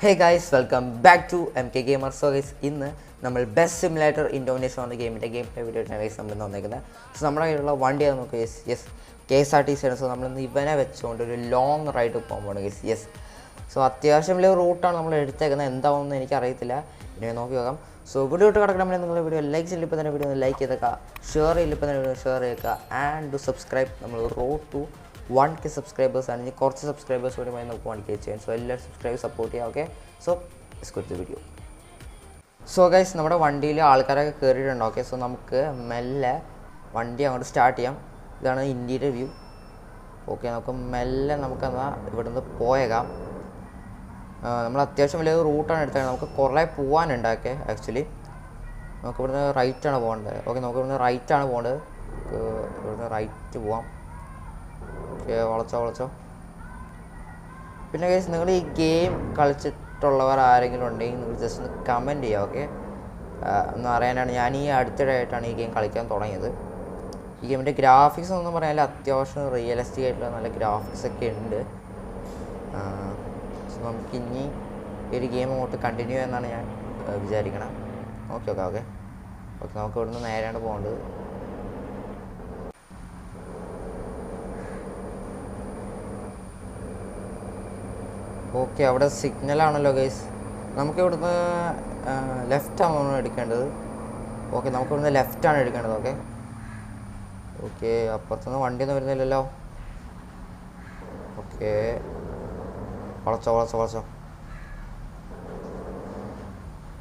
Hey guys, welcome back to MK Gamer. So guys, ഇന്ന് നമ്മൾ best simulator Indonesia എന്ന ഗെയിമിൻ്റെ ഗെയിം പ്ലേ വീഡിയോ ആയിട്ടാണ് ഗൈസ് നമ്മൾ ഇന്ന് വന്നേക്കുന്നത്. സോ നമ്മുടെ കയ്യിലുള്ള വണ്ടി അത് നോക്കുക. യെസ് KSRTC ആണ്. സോ നമ്മളിന്ന് ഇവനെ വെച്ചുകൊണ്ട് ഒരു ലോങ് റൈഡ് പോകാൻ പോകണം ഗൈസ്. യെസ്, സോ അത്യാവശ്യം വലിയ റൂട്ടാണ് നമ്മൾ എടുത്തേക്കുന്നത്. എന്താണെന്ന് എനിക്കറിയത്തില്ല, ഇനി നോക്കി നോക്കാം. സോ വീഡിയോ ഇട്ട് കിടക്കണമെങ്കിൽ നിങ്ങളുടെ വീഡിയോ ലൈക്ക് ചെയ്യില്ല, ഇപ്പോൾ തന്നെ വീഡിയോ ഒന്ന് ലൈക്ക് ചെയ്തേക്കുക, ഷെയർ ചെയ്യില്ല, ഇപ്പോൾ തന്നെ വീഡിയോ ഷെയർ ചെയ്യുക, ആൻഡ് ടു സബ്സ്ക്രൈബ്. നമ്മൾ റോഡ് ടു 1K സബ്സ്ക്രൈബേഴ്സ് ആണ്. ഇനി കുറച്ച് സബ്സ്ക്രൈബേഴ്സ് കൂടി നമുക്ക് 1K ചെയ്യാൻ. സോ എല്ലാവരും സബ്സ്ക്രൈബ് സപ്പോർട്ട് ചെയ്യാം. Okay, so let's go to the video. So guys, നമ്മുടെ വണ്ടിയിൽ ആൾക്കാരൊക്കെ കയറിയിട്ടുണ്ട്. ഓക്കെ, സോ നമുക്ക് മെല്ലെ വണ്ടി അങ്ങോട്ട് സ്റ്റാർട്ട് ചെയ്യാം. ഇതാണ് ഇന്ത്യയുടെ വ്യൂ. ഓക്കെ, നമുക്ക് മെല്ലെ നമുക്കെന്നാൽ ഇവിടുന്ന് പോയേക്കാം. നമ്മൾ അത്യാവശ്യം വലിയ റൂട്ടാണ് എടുത്തത്. നമുക്ക് കുറേ പോകാനുണ്ടാക്കെ. ആക്ച്വലി നമുക്ക് ഇവിടുന്ന് റൈറ്റാണ് പോകേണ്ടത്. ഓക്കെ, നമുക്ക് ഇവിടുന്ന് റൈറ്റാണ് പോകേണ്ടത്. ഇവിടുന്ന് റൈറ്റ് പോവാം. ഓക്കെ, വളച്ചോ. പിന്നെ ഗൈസ്, നിങ്ങൾ ഈ ഗെയിം കളിച്ചിട്ടുള്ളവർ ആരെങ്കിലും ഉണ്ടെങ്കിൽ നിങ്ങൾ ജസ്റ്റ് ഒന്ന് കമൻറ്റ് ചെയ്യുക. ഓക്കെ, ഒന്ന് അറിയാനാണ്. ഞാൻ ഈ അടുത്തിടെയായിട്ടാണ് ഈ ഗെയിം കളിക്കാൻ തുടങ്ങിയത്. ഈ ഗെയിമിൻ്റെ ഗ്രാഫിക്സ് ഒന്നും പറയാനില്ല, അത്യാവശ്യം റിയലിസ്റ്റിക് ആയിട്ടുള്ള നല്ല ഗ്രാഫിക്സ് ഒക്കെ ഉണ്ട്. സോ നമുക്കിനി ഒരു ഗെയിം അങ്ങോട്ട് കണ്ടിന്യൂ എന്നാണ് ഞാൻ വിചാരിക്കണം. ഓക്കെ, നമുക്ക് ഇവിടുന്ന് നേരെയാണ് പോകേണ്ടത്. ഓക്കെ, അവിടെ സിഗ്നലാണല്ലോ ഗൈസ്. നമുക്ക് ഇവിടുന്ന് ലെഫ്റ്റാണ് എടുക്കേണ്ടത്. ഓക്കെ, നമുക്ക് ഇവിടുന്ന് ലെഫ്റ്റാണ് എടുക്കേണ്ടത്. ഓക്കെ, അപ്പുറത്തുനിന്ന് വണ്ടിയൊന്നും വരുന്നില്ലല്ലോ. ഓക്കെ, വളച്ചോ.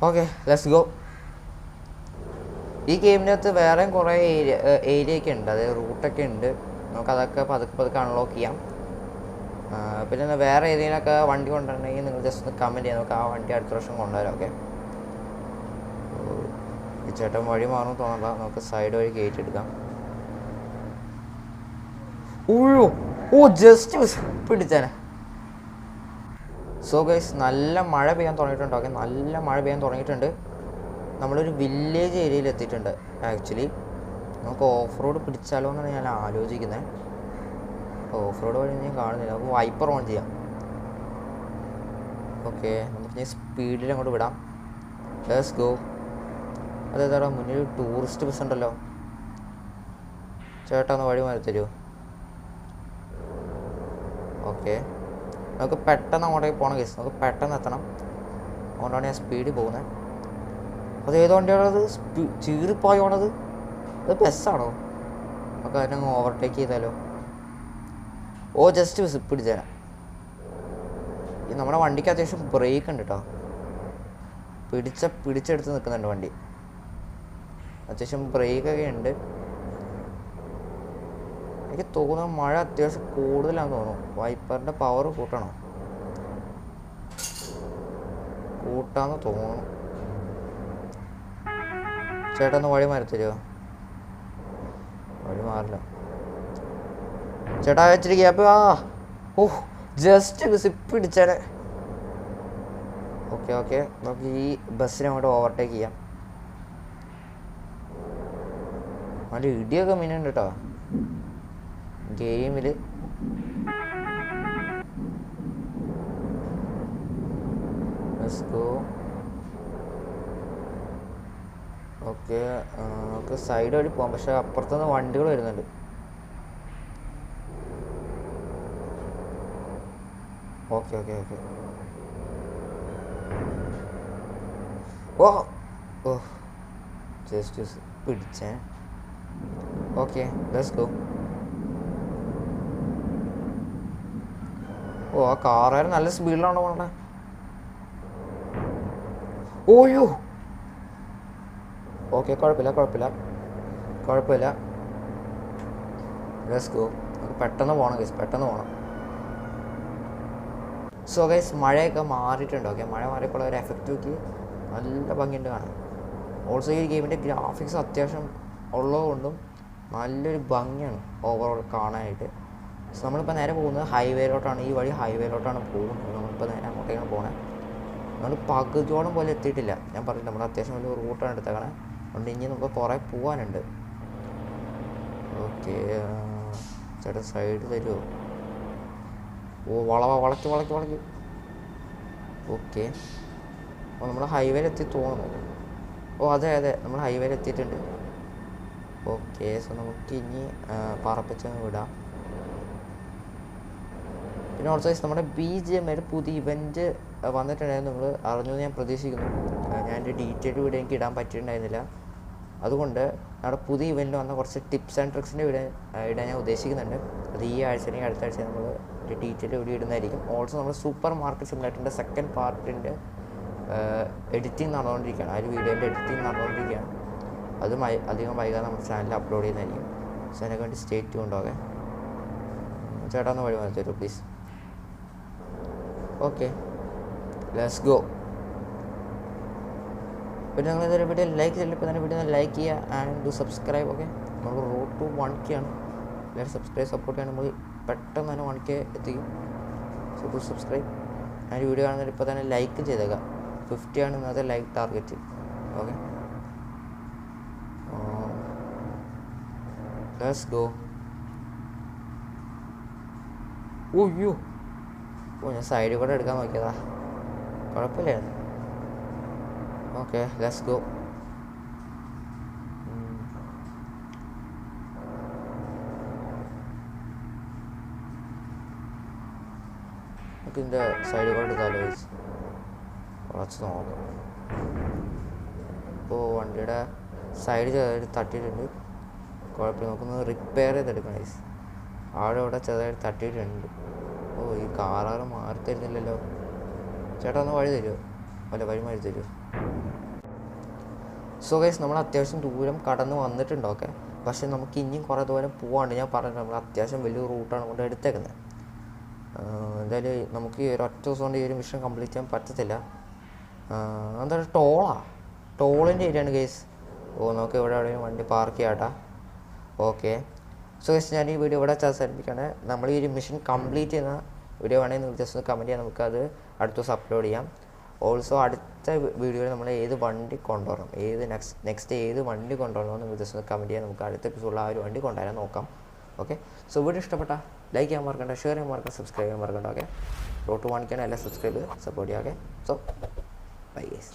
Okay, let's go. ഈ ഗെയിമിനകത്ത് വേറെയും കുറേ ഏരിയയൊക്കെ ഉണ്ട്, അതായത് റൂട്ടൊക്കെ ഉണ്ട്. നമുക്കതൊക്കെ പതുക്കെ അൺലോക്ക് ചെയ്യാം. പിന്നെ വേറെ ഏരിയയിലൊക്കെ വണ്ടി കൊണ്ടുവരണമെങ്കിൽ നിങ്ങൾ ജസ്റ്റ് ഒന്ന് കമൻറ്റ് ചെയ്യാം. നമുക്ക് ആ വണ്ടി അടുത്ത വർഷം കൊണ്ടുവരാം. ഓക്കെ, ഈ ചേട്ടൻ വഴി മാറും തോന്നണ്ട, നമുക്ക് സൈഡ് വഴി കയറ്റി എടുക്കാം. ജസ്റ്റ് പിടിച്ചേനെ. സോ ഗൈസ്, നല്ല മഴ പെയ്യാൻ തുടങ്ങിയിട്ടുണ്ട്. ഓക്കെ, നല്ല മഴ പെയ്യാൻ തുടങ്ങിയിട്ടുണ്ട്. നമ്മളൊരു വില്ലേജ് ഏരിയയിൽ എത്തിയിട്ടുണ്ട്. ആക്ച്വലി നമുക്ക് ഓഫ് റോഡ് പിടിച്ചാലോ എന്നാണ് ഞാൻ ആലോചിക്കുന്നത്. ഓഫ് റോഡ് വഴി ഞാൻ കാണുന്നില്ല. നമുക്ക് വൈപ്പർ ഓൺ ചെയ്യാം. ഓക്കെ, നമുക്ക് ഞാൻ സ്പീഡിൽ അങ്ങോട്ട് വിടാം. Let's go. അതേതാടാ മുന്നിൽ ടൂറിസ്റ്റ് ബസ് ഉണ്ടല്ലോ. ചേട്ടാ ഒന്ന് വഴി മാറി തരുമോ? ഓക്കെ, നമുക്ക് പെട്ടെന്ന് അങ്ങോട്ടേക്ക് പോകണം കേസ്. നമുക്ക് പെട്ടെന്ന് എത്തണം. അതുകൊണ്ടാണ് ഞാൻ സ്പീഡിൽ പോകുന്നത്. അത് ഏത് വണ്ടിയാണത്? ചീറിപ്പായോണത്? അത് ബസ്സാണോ? നമുക്ക് അതിനങ്ങ് ഓവർടേക്ക് ചെയ്താലോ? ജസ്റ്റ് പിടിച്ചേരാം. ഈ നമ്മുടെ വണ്ടിക്ക് അത്യാവശ്യം ബ്രേക്ക് ഉണ്ട് കേട്ടോ. പിടിച്ചെടുത്ത് നിൽക്കുന്നുണ്ട് വണ്ടി. അത്യാവശ്യം ബ്രേക്കൊക്കെ ഉണ്ട്. എനിക്ക് തോന്നുന്നു മഴ അത്യാവശ്യം കൂടുതലാണെന്ന് തോന്നുന്നു. വൈപ്പറിൻ്റെ പവർ കൂട്ടാന്ന് തോന്നുന്നു. ചേട്ടാ ഒന്ന് വഴി മാറി തരുമോ? വഴി മാറില്ല ചേട്ടാ, ഇച്ചിരി ഗ്യാപ്പ്. ജസ്റ്റ് പിടിച്ചേരെ. ഓക്കെ, നമുക്ക് ഈ ബസ്സിനെ അങ്ങോട്ട് ഓവർടേക്ക് ചെയ്യാം. നല്ല ഇടിയൊക്കെ മിന്നുണ്ട് കേട്ടോ ഗെയിമിൽ. ഓക്കെ, നമുക്ക് സൈഡ് വഴി പോകാം. പക്ഷെ അപ്പുറത്തുനിന്ന് വണ്ടികൾ വരുന്നുണ്ട്. ഓക്കെ, ജസ്റ്റ് പിടിച്ചേ. Okay, let's go. ആ കാറുകാരൻ നല്ല സ്പീഡിലാണോ പോകണ്ടേ? ഓക്കെ, കുഴപ്പമില്ല. Let's go. നമുക്ക് പെട്ടെന്ന് പോകണം ഗൈസ്, പെട്ടെന്ന് പോകണം. സോ ഗൈസ്, മഴയൊക്കെ മാറിയിട്ടുണ്ട്. ഓക്കെ, മഴ മാറിയപ്പോൾ ഒരു എഫക്റ്റൊക്കെ നല്ല ഭംഗിയുണ്ട് കാണാൻ. ഓൾസോ ഈ ഗെയിമിൻ്റെ ഗ്രാഫിക്സ് അത്യാവശ്യം ഉള്ളതുകൊണ്ടും നല്ലൊരു ഭംഗിയാണ് ഓവറോൾ കാണാനായിട്ട്. സോ നമ്മളിപ്പോൾ നേരെ പോകുന്നത് ഹൈവേയിലോട്ടാണ്. ഈ വഴി ഹൈവേയിലോട്ടാണ് പോകുന്നത്. നമ്മളിപ്പോൾ നേരെ അങ്ങോട്ടേക്കാണ് പോകുന്നത്. നമ്മൾ പകുതിയോളം പോലെ എത്തിയിട്ടില്ല. ഞാൻ പറഞ്ഞില്ല, നമ്മൾ അത്യാവശ്യം വലിയ റൂട്ടാണ് എടുത്തേക്കണേ. അതുകൊണ്ട് ഇനി നമുക്ക് കുറേ പോകാനുണ്ട്. ഓക്കെ, ചേട്ടൻ സൈഡ് തരുമോ? വളയ്ക്ക്. ഓക്കെ. അപ്പോൾ നമ്മൾ ഹൈവേയിലെത്തി തോന്നുന്നു. ഓ അതെ അതെ, നമ്മൾ ഹൈവേയിലെത്തിയിട്ടുണ്ട്. ഓക്കെ. സോ നമുക്ക് ഇനി പറപ്പിച്ചങ്ങ് വിടാം. പിന്നെ ഓൾസോ നമ്മുടെ BGM ഒരു പുതിയ ഇവൻറ്റ് വന്നിട്ടുണ്ടായിരുന്നു. നിങ്ങൾ അറിഞ്ഞു ഞാൻ പ്രതീക്ഷിക്കുന്നു. ഞാൻ എൻ്റെ ഡീറ്റെയിൽ വീഡിയോ എനിക്ക് ഇടാൻ പറ്റിയിട്ടുണ്ടായിരുന്നില്ല. അതുകൊണ്ട് നമ്മുടെ പുതിയ ഇവൻറ്റിൽ വന്ന കുറച്ച് ടിപ്സ് ആൻഡ് ട്രിക്സിൻ്റെ വീഡിയോ ഇടാൻ ഞാൻ ഉദ്ദേശിക്കുന്നുണ്ട്. അത് ഈ ആഴ്ച അല്ലെങ്കിൽ അടുത്ത ആഴ്ച നമ്മൾ ഒരു ഡീറ്റെയിൽ വീഡിയോ ഇടുന്നതായിരിക്കും. ഓൾസോ നമ്മൾ സൂപ്പർ മാർക്കറ്റ് സിമുലേറ്ററിൻ്റെ സെക്കൻഡ് പാർട്ടിൻ്റെ എഡിറ്റിംഗ് നടന്നുകൊണ്ടിരിക്കുകയാണ്. ആ ഒരു വീഡിയോൻ്റെ എഡിറ്റിംഗ് നടന്നുകൊണ്ടിരിക്കുകയാണ്. അതും അധികം വൈകാതെ നമ്മുടെ ചാനലിൽ അപ്ലോഡ് ചെയ്യുന്നതായിരിക്കും. സോ അതിനൊക്കെ വേണ്ടി സ്റ്റേ ട്യൂൺഡ്. ഓക്കെ. ചേട്ടാ ഒന്ന് വഴി മാറ്റി തരൂ പ്ലീസ്. Okay, let's go. പിന്നെ നിങ്ങൾ ഇതൊരു വീഡിയോ ലൈക്ക് ചെയ്തില്ല, ഇപ്പോൾ തന്നെ വീഡിയോ ലൈക്ക് ചെയ്യുക ആൻഡ് ഡു സബ്സ്ക്രൈബ്. ഓക്കെ, നമുക്ക് റോഡ് ടു 1K ആണ്. എല്ലാവരും സബ്സ്ക്രൈബ് സപ്പോർട്ട് ചെയ്യാൻ നമ്മൾ പെട്ടെന്ന് തന്നെ 1K എത്തിക്കും. So do subscribe and video കാണുന്നവർ ഇപ്പോൾ തന്നെ ലൈക്ക് ചെയ്തേക്കാം. 50 ആണ് ഇന്നത്തെ like target. Okay, let's go. ഓയ്യോ, ഞാൻ സൈഡിൽ കൂടെ എടുക്കാൻ നോക്കിയതാ, കുഴപ്പമില്ലായിരുന്നു. Okay, let's go. നമുക്ക് ഇതിൻ്റെ സൈഡിൽ കൂടെ എടുക്കാമല്ലോ ഗൈസ്. കുറച്ച് നോക്കാം. ഇപ്പോൾ വണ്ടിയുടെ സൈഡ് ചെറുതായിട്ട് തട്ടിയിട്ടുണ്ട്. കുഴപ്പമില്ല, നമുക്കൊന്ന് റിപ്പയർ ചെയ്തെടുക്കണം ഗൈസ്. ആടെ ഇവിടെ ചെറുതായിട്ട് തട്ടിയിട്ടുണ്ട്. ഓ, ഈ കാറാറ് മാറി തരുന്നില്ലല്ലോ. ചേട്ടാ ഒന്ന് വഴി തരുമോ? അല്ല, വഴി മാറി തരുമോ? സോ ഗൈസ്, നമ്മൾ അത്യാവശ്യം ദൂരം കടന്ന് വന്നിട്ടുണ്ട്. ഓക്കെ, പക്ഷേ നമുക്ക് ഇനിയും കുറേ ദൂരം പോകാണ്ട്. ഞാൻ പറഞ്ഞു, നമ്മൾ അത്യാവശ്യം വലിയ റൂട്ടാണ് കൊണ്ട് എടുത്തേക്കുന്നത്. എന്തായാലും നമുക്ക് ഈ ഒരു ഒറ്റ ദിവസം കൊണ്ട് ഈ ഒരു മിഷൻ കംപ്ലീറ്റ് ചെയ്യാൻ പറ്റത്തില്ല. എന്തായാലും ടോളിൻ്റെ ഏരിയയാണ് ഗൈസ്. ഓ, നമുക്ക് ഇവിടെ എവിടെയും വണ്ടി പാർക്ക് ചെയ്യാട്ടാ. ഓക്കെ, സോ ഗൈസ്, ഞാൻ ഈ വീഡിയോ ഇവിടെ അവസാനിപ്പിക്കുകയാണ്. നമ്മൾ ഈ ഒരു മിഷൻ കംപ്ലീറ്റ് ചെയ്യുന്ന വീഡിയോ വേണമെങ്കിൽ നിങ്ങൾ ജസ്റ്റ് ഒന്ന് കമൻറ്റ് ചെയ്യാം. നമുക്കത് അടുത്ത ദിവസം അപ്ലോഡ് ചെയ്യാം. ഓൾസോ അടുത്ത വീഡിയോയിൽ നമ്മൾ ഏത് വണ്ടി കൊണ്ടുവരണം, നെക്സ്റ്റ് ഏത് വണ്ടി കൊണ്ടുവരണമെന്ന് നിങ്ങൾ ജസ്റ്റ് ഒന്ന് കമൻറ്റ് ചെയ്യാം. നമുക്ക് അടുത്ത എപ്പിസോഡിൽ ആ ഒരു വണ്ടി കൊണ്ടുവരാൻ നോക്കാം. ഓക്കെ, സോ വീഡിയോ ഇഷ്ടപ്പെട്ട ലൈക്ക് ചെയ്യാൻ മറക്കണ്ട, ഷെയർ ചെയ്യാൻ മറക്കണ്ട, സബ്സ്ക്രൈബ് ചെയ്യാൻ മറക്കണ്ട. ഓക്കെ, റോഡ് ടു 1K എല്ലാം സബ്സ്ക്രൈബ് സപ്പോർട്ട് ചെയ്യാം. Okay, so bye guys.